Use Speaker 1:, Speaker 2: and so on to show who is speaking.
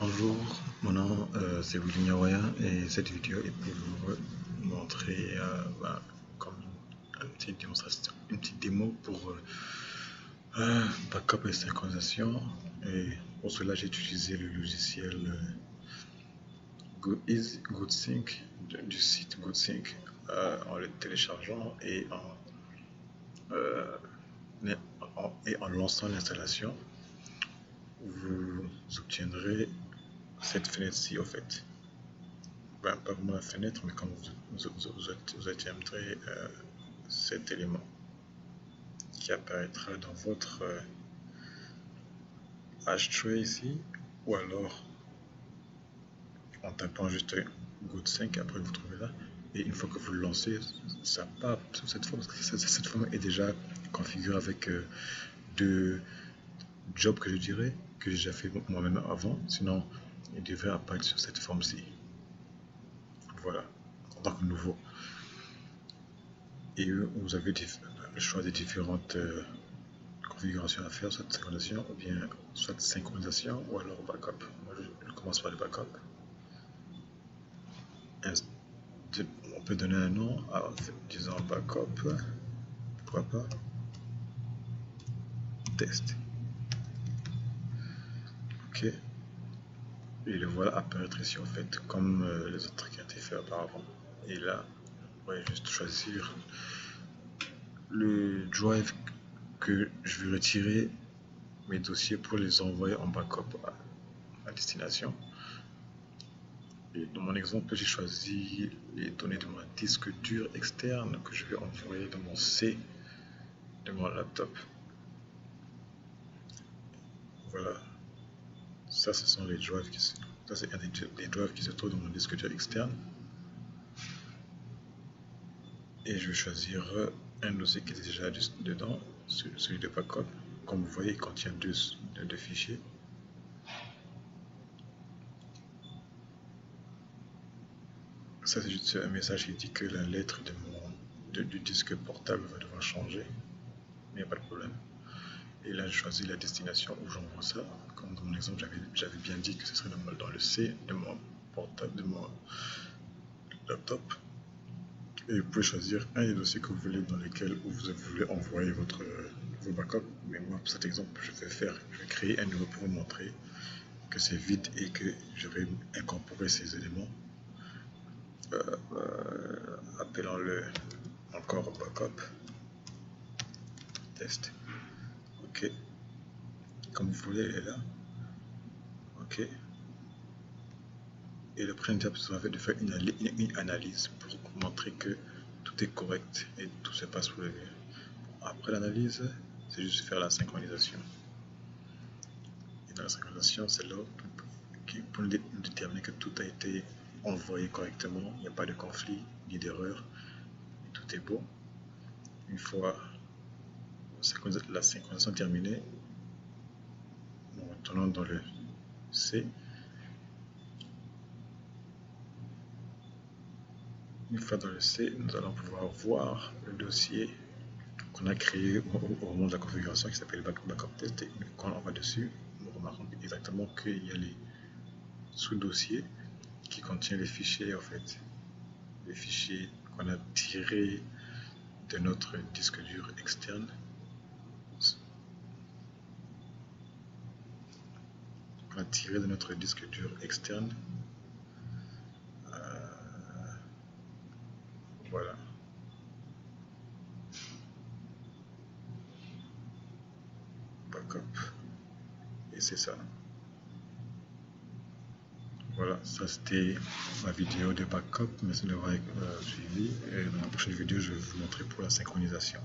Speaker 1: Bonjour, mon nom c'est William Yaroya et cette vidéo est pour vous montrer comme une petite démonstration, une petite démo pour backup et synchronisation. Et pour cela, j'ai utilisé le logiciel GoodSync du site GoodSync en le téléchargeant euh, et en lançant l'installation. Vous obtiendrez cette fenêtre-ci au fait. Pas vraiment la fenêtre, mais quand vous atteindrez cet élément qui apparaîtra dans votre hashtray ici, ou alors en tapant juste GoodSync, après vous trouvez là, et une fois que vous le lancez, ça part sur cette forme, parce que cette forme est déjà configurée avec deux jobs que je dirais, que j'ai déjà fait moi-même avant, sinon il devrait apparaître sur cette forme-ci. Voilà, en tant que nouveau. Et vous avez le choix des différentes configurations à faire, soit synchronisation ou bien soit synchronisation ou alors backup. Moi je commence par le backup. On peut donner un nom, disons backup, pourquoi pas, test. Ok, et le voilà apparaître ici en fait, comme les autres qui ont été faits auparavant. Et là, on va juste choisir le drive que je vais retirer mes dossiers pour les envoyer en backup à destination. Et dans mon exemple, j'ai choisi les données de mon disque dur externe que je vais envoyer dans mon C de mon laptop. Voilà, ça ce sont les drives ça c'est un des drives qui se trouve dans mon disque dur externe. Et je vais choisir un dossier qui est déjà dedans, celui de backup. Comme vous voyez, il contient deux fichiers. Ça c'est juste un message qui dit que la lettre du disque portable va devoir changer, mais il n'y a pas de problème. Et là, je choisis la destination où j'envoie ça. Comme dans mon exemple, j'avais bien dit que ce serait dans le C de mon portable, de mon laptop. Et vous pouvez choisir un des dossiers que vous voulez dans lesquels vous voulez envoyer vos backups. Mais moi, pour cet exemple, je vais créer un nouveau pour vous montrer que c'est vide et que je vais incorporer ces éléments. Appelons-le encore backup test. Ok, comme vous voulez, elle est là. Ok, et le prochain étape sera de faire une analyse pour montrer que tout est correct et tout se passe pour le mieux. Après l'analyse, c'est juste faire la synchronisation. Et dans la synchronisation, c'est là pour déterminer que tout a été envoyé correctement, il n'y a pas de conflit ni d'erreur, tout est beau. Une fois la synchronisation terminée, nous retournons dans le C. Une fois dans le C, nous allons pouvoir voir le dossier qu'on a créé au moment de la configuration qui s'appelle backup test. Et quand on va dessus, nous remarquons exactement qu'il y a les sous-dossiers qui contiennent les fichiers, en fait, les fichiers qu'on a tirés de notre disque dur externe. On a tiré de notre disque dur externe. Voilà. Backup. Et c'est ça. Voilà, ça c'était ma vidéo de backup. Merci d'avoir suivi. Et dans la prochaine vidéo, je vais vous montrer pour la synchronisation.